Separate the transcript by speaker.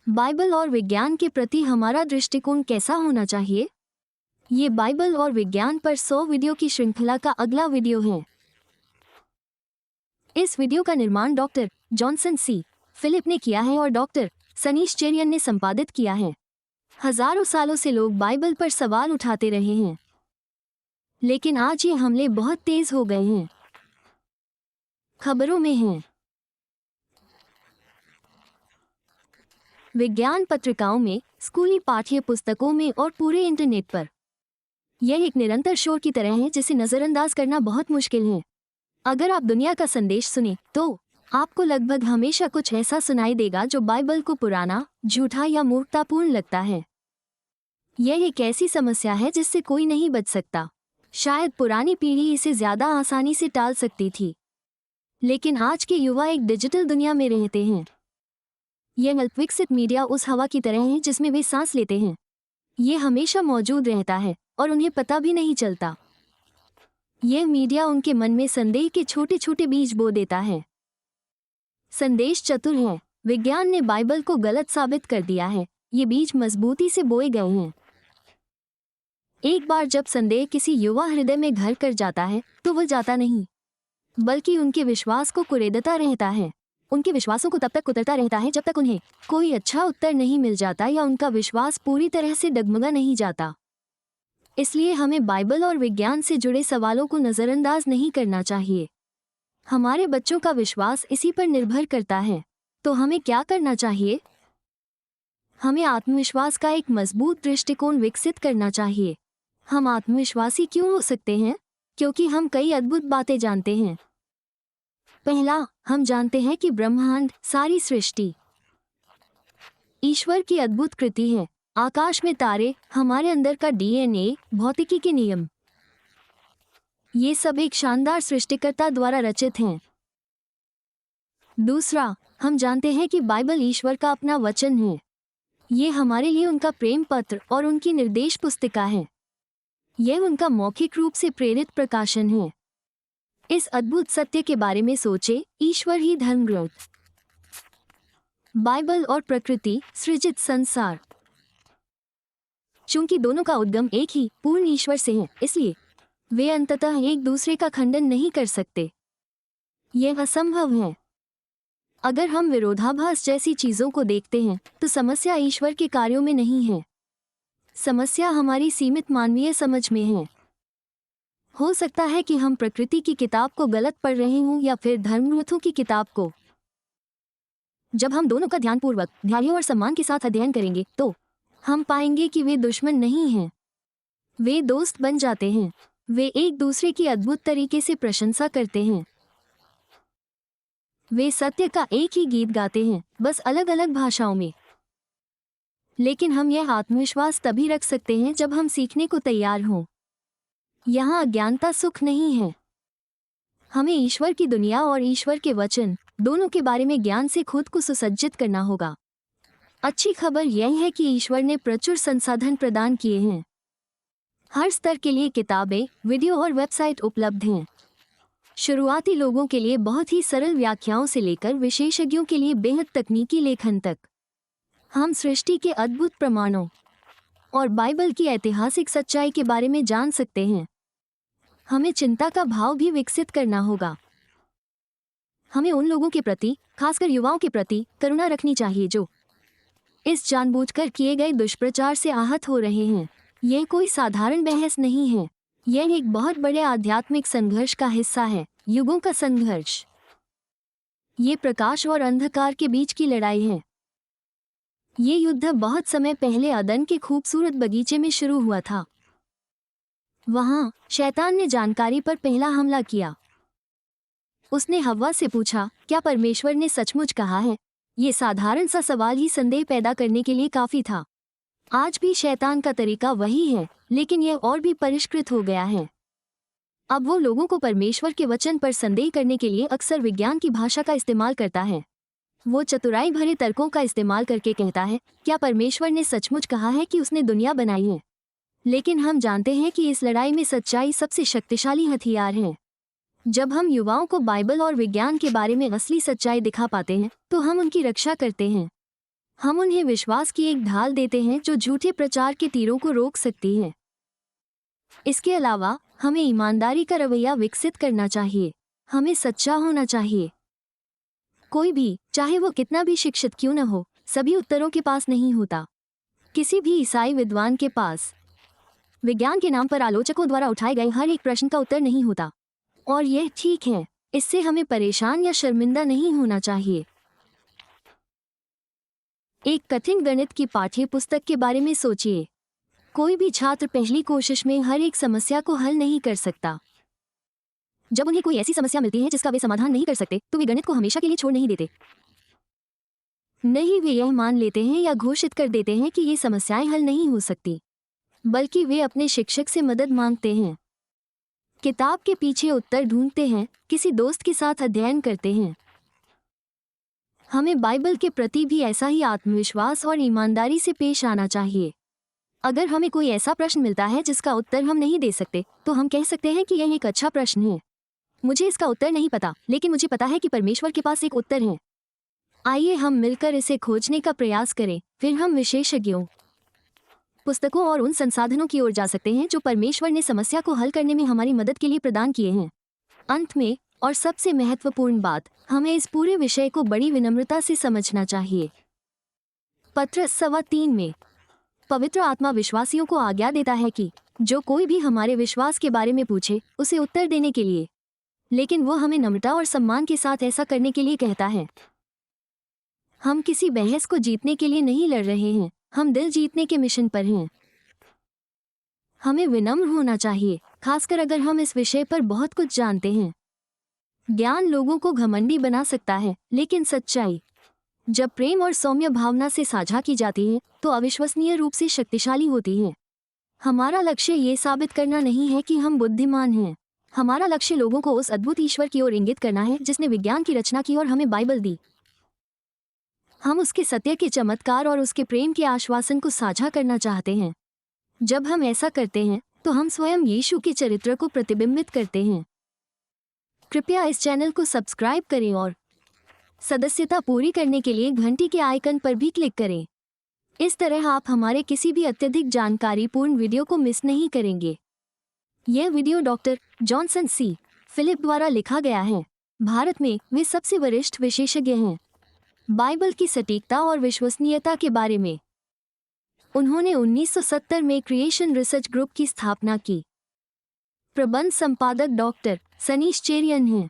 Speaker 1: Bible और विज्ञान के प्रति हमारा दृष्टिकोण कैसा होना चाहिए? ये बाइबल और विज्ञान पर 100 वीडियो की श्रृंखला का अगला वीडियो है। इस वीडियो का निर्माण डॉक्टर जॉनसन सी फिलिप ने किया है और डॉक्टर सनीश चेरियन ने संपादित किया है। हजारों सालों से लोग बाइबल पर सवाल उठाते रहे हैं, लेकिन आज ये हमले बहुत तेज हो गए हैं। खबरों में हैं। विज्ञान पत्रिकाओं में, स्कूली पाठ्य पुस्तकों में और पूरे इंटरनेट पर। यह एक निरंतर शोर की तरह है जिसे नज़रअंदाज करना बहुत मुश्किल है। अगर आप दुनिया का संदेश सुने तो आपको लगभग हमेशा कुछ ऐसा सुनाई देगा जो बाइबल को पुराना, झूठा या मूर्खतापूर्ण लगता है। यह एक ऐसी समस्या है जिससे कोई नहीं बच सकता। शायद पुरानी पीढ़ी इसे ज्यादा आसानी से टाल सकती थी, लेकिन आज के युवा एक डिजिटल दुनिया में रहते हैं। यह अल्पविकसित मीडिया उस हवा की तरह है जिसमें वे सांस लेते हैं। ये हमेशा मौजूद रहता है और उन्हें पता भी नहीं चलता। यह मीडिया उनके मन में संदेह के छोटे छोटे बीज बो देता है। संदेश चतुर है। विज्ञान ने बाइबल को गलत साबित कर दिया है। ये बीज मजबूती से बोए गए हैं। एक बार जब संदेह किसी युवा हृदय में घर कर जाता है तो वह जाता नहीं, बल्कि उनके विश्वास को कुरेदता रहता है। उनके विश्वासों को तब तक कुतरता रहता है जब तक उन्हें कोई अच्छा उत्तर नहीं मिल जाता या उनका विश्वास पूरी तरह से डगमगा नहीं जाता। इसलिए हमें बाइबल और विज्ञान से जुड़े सवालों को नज़रअंदाज नहीं करना चाहिए। हमारे बच्चों का विश्वास इसी पर निर्भर करता है। तो हमें क्या करना चाहिए? हमें आत्मविश्वास का एक मजबूत दृष्टिकोण विकसित करना चाहिए। हम आत्मविश्वासी क्यों हो सकते हैं? क्योंकि हम कई अद्भुत बातें जानते हैं। पहला, हम जानते हैं कि ब्रह्मांड, सारी सृष्टि, ईश्वर की अद्भुत कृति है। आकाश में तारे, हमारे अंदर का डीएनए, भौतिकी के नियम, ये सब एक शानदार सृष्टिकर्ता द्वारा रचित हैं। दूसरा, हम जानते हैं कि बाइबल ईश्वर का अपना वचन है। ये हमारे लिए उनका प्रेम पत्र और उनकी निर्देश पुस्तिका है। यह उनका मौखिक रूप से प्रेरित प्रकाशन है। इस अद्भुत सत्य के बारे में सोचे, ईश्वर ही धर्म ग्रंथ, बाइबल और प्रकृति, सृजित संसार। चूंकि दोनों का उद्गम एक ही पूर्ण ईश्वर से है, इसलिए वे अंततः एक दूसरे का खंडन नहीं कर सकते। यह असंभव है। अगर हम विरोधाभास जैसी चीजों को देखते हैं तो समस्या ईश्वर के कार्यों में नहीं है। समस्या हमारी सीमित मानवीय समझ में है। हो सकता है कि हम प्रकृति की किताब को गलत पढ़ रहे हों या फिर धर्मग्रंथों की किताब को। जब हम दोनों का ध्यानपूर्वक, धैर्य और सम्मान के साथ अध्ययन करेंगे तो हम पाएंगे कि वे दुश्मन नहीं हैं। वे दोस्त बन जाते हैं। वे एक दूसरे की अद्भुत तरीके से प्रशंसा करते हैं। वे सत्य का एक ही गीत गाते हैं, बस अलग अलग भाषाओं में। लेकिन हम यह आत्मविश्वास तभी रख सकते हैं जब हम सीखने को तैयार हों। यहाँ अज्ञानता सुख नहीं है। हमें ईश्वर की दुनिया और ईश्वर के वचन दोनों के बारे में ज्ञान से खुद को सुसज्जित करना होगा। अच्छी खबर यह है कि ईश्वर ने प्रचुर संसाधन प्रदान किए हैं। हर स्तर के लिए किताबें, वीडियो और वेबसाइट उपलब्ध हैं। शुरुआती लोगों के लिए बहुत ही सरल व्याख्याओं से लेकर विशेषज्ञों के लिए बेहद तकनीकी लेखन तक। हम सृष्टि के अद्भुत प्रमाणों और बाइबल की ऐतिहासिक सच्चाई के बारे में जान सकते हैं। हमें चिंता का भाव भी विकसित करना होगा। हमें उन लोगों के प्रति, खासकर युवाओं के प्रति, करुणा रखनी चाहिए जो इस जानबूझकर किए गए दुष्प्रचार से आहत हो रहे हैं। यह कोई साधारण बहस नहीं है। यह एक बहुत बड़े आध्यात्मिक संघर्ष का हिस्सा है, युगों का संघर्ष। ये प्रकाश और अंधकार के बीच की लड़ाई है। ये युद्ध बहुत समय पहले अदन के खूबसूरत बगीचे में शुरू हुआ था। वहां शैतान ने जानकारी पर पहला हमला किया। उसने हव्वा से पूछा, क्या परमेश्वर ने सचमुच कहा है? ये साधारण सा सवाल ही संदेह पैदा करने के लिए काफी था। आज भी शैतान का तरीका वही है, लेकिन यह और भी परिष्कृत हो गया है। अब वो लोगों को परमेश्वर के वचन पर संदेह करने के लिए अक्सर विज्ञान की भाषा का इस्तेमाल करता है। वो चतुराई भरे तर्कों का इस्तेमाल करके कहता है, क्या परमेश्वर ने सचमुच कहा है कि उसने दुनिया बनाई है? लेकिन हम जानते हैं कि इस लड़ाई में सच्चाई सबसे शक्तिशाली हथियार है। जब हम युवाओं को बाइबल और विज्ञान के बारे में असली सच्चाई दिखा पाते हैं तो हम उनकी रक्षा करते हैं। हम उन्हें विश्वास की एक ढाल देते हैं जो झूठे प्रचार के तीरों को रोक सकती है। इसके अलावा हमें ईमानदारी का रवैया विकसित करना चाहिए। हमें सच्चा होना चाहिए। कोई भी, चाहे वो कितना भी शिक्षित क्यों न हो, सभी उत्तरों के पास नहीं होता। किसी भी ईसाई विद्वान के पास विज्ञान के नाम पर आलोचकों द्वारा उठाए गए हर एक प्रश्न का उत्तर नहीं होता। और यह ठीक है। इससे हमें परेशान या शर्मिंदा नहीं होना चाहिए। एक कठिन गणित की पाठ्य पुस्तक के बारे में सोचिए। कोई भी छात्र पहली कोशिश में हर एक समस्या को हल नहीं कर सकता। जब उन्हें कोई ऐसी समस्या मिलती है जिसका वे समाधान नहीं कर सकते, तो वे गणित को हमेशा के लिए छोड़ नहीं देते। नहीं, वे यह मान लेते हैं या घोषित कर देते हैं कि ये समस्याएं हल नहीं हो सकती, बल्कि वे अपने शिक्षक से मदद मांगते हैं, किताब के पीछे उत्तर ढूंढते हैं, किसी दोस्त के साथ अध्ययन करते हैं। हमें बाइबल के प्रति भी ऐसा ही आत्मविश्वास और ईमानदारी से पेश आना चाहिए। अगर हमें कोई ऐसा प्रश्न मिलता है जिसका उत्तर हम नहीं दे सकते, तो हम कह सकते हैं कि यह एक अच्छा प्रश्न है। मुझे इसका उत्तर नहीं पता, लेकिन मुझे पता है कि परमेश्वर के पास एक उत्तर है। आइए हम मिलकर इसे खोजने का प्रयास करें। फिर हम विशेषज्ञों, पुस्तकों और उन संसाधनों की ओर जा सकते हैं जो परमेश्वर ने समस्या को हल करने में हमारी मदद के लिए प्रदान किए हैं। अंत में, और सबसे महत्वपूर्ण बात, हमें इस पूरे विषय को बड़ी विनम्रता से समझना चाहिए। पत्रस 3:3 में पवित्र आत्मा विश्वासियों को आज्ञा देता है कि जो कोई भी हमारे विश्वास के बारे में पूछे, उसे उत्तर देने के लिए, लेकिन वो हमें नम्रता और सम्मान के साथ ऐसा करने के लिए कहता है। हम किसी बहस को जीतने के लिए नहीं लड़ रहे हैं, हम दिल जीतने के मिशन पर हैं। हमें विनम्र होना चाहिए, खासकर अगर हम इस विषय पर बहुत कुछ जानते हैं। ज्ञान लोगों को घमंडी बना सकता है, लेकिन सच्चाई, जब प्रेम और सौम्य भावना से साझा की जाती है, तो अविश्वसनीय रूप से शक्तिशाली होती है। हमारा लक्ष्य ये साबित करना नहीं है कि हम बुद्धिमान हैं। हमारा लक्ष्य लोगों को उस अद्भुत ईश्वर की ओर इंगित करना है जिसने विज्ञान की रचना की और हमें बाइबल दी। हम उसके सत्य के चमत्कार और उसके प्रेम के आश्वासन को साझा करना चाहते हैं। जब हम ऐसा करते हैं, तो हम स्वयं यीशु के चरित्र को प्रतिबिंबित करते हैं। कृपया इस चैनल को सब्सक्राइब करें और सदस्यता पूरी करने के लिए घंटी के आइकन पर भी क्लिक करें। इस तरह आप हमारे किसी भी अत्यधिक जानकारीपूर्ण वीडियो को मिस नहीं करेंगे। यह वीडियो डॉक्टर जॉनसन सी. फिलिप द्वारा लिखा गया है। भारत में वे सबसे वरिष्ठ विशेषज्ञ हैं बाइबल की सटीकता और विश्वसनीयता के बारे में। उन्होंने 1970 में क्रिएशन रिसर्च ग्रुप की स्थापना की। प्रबंध संपादक डॉक्टर सनीश चेरियन हैं।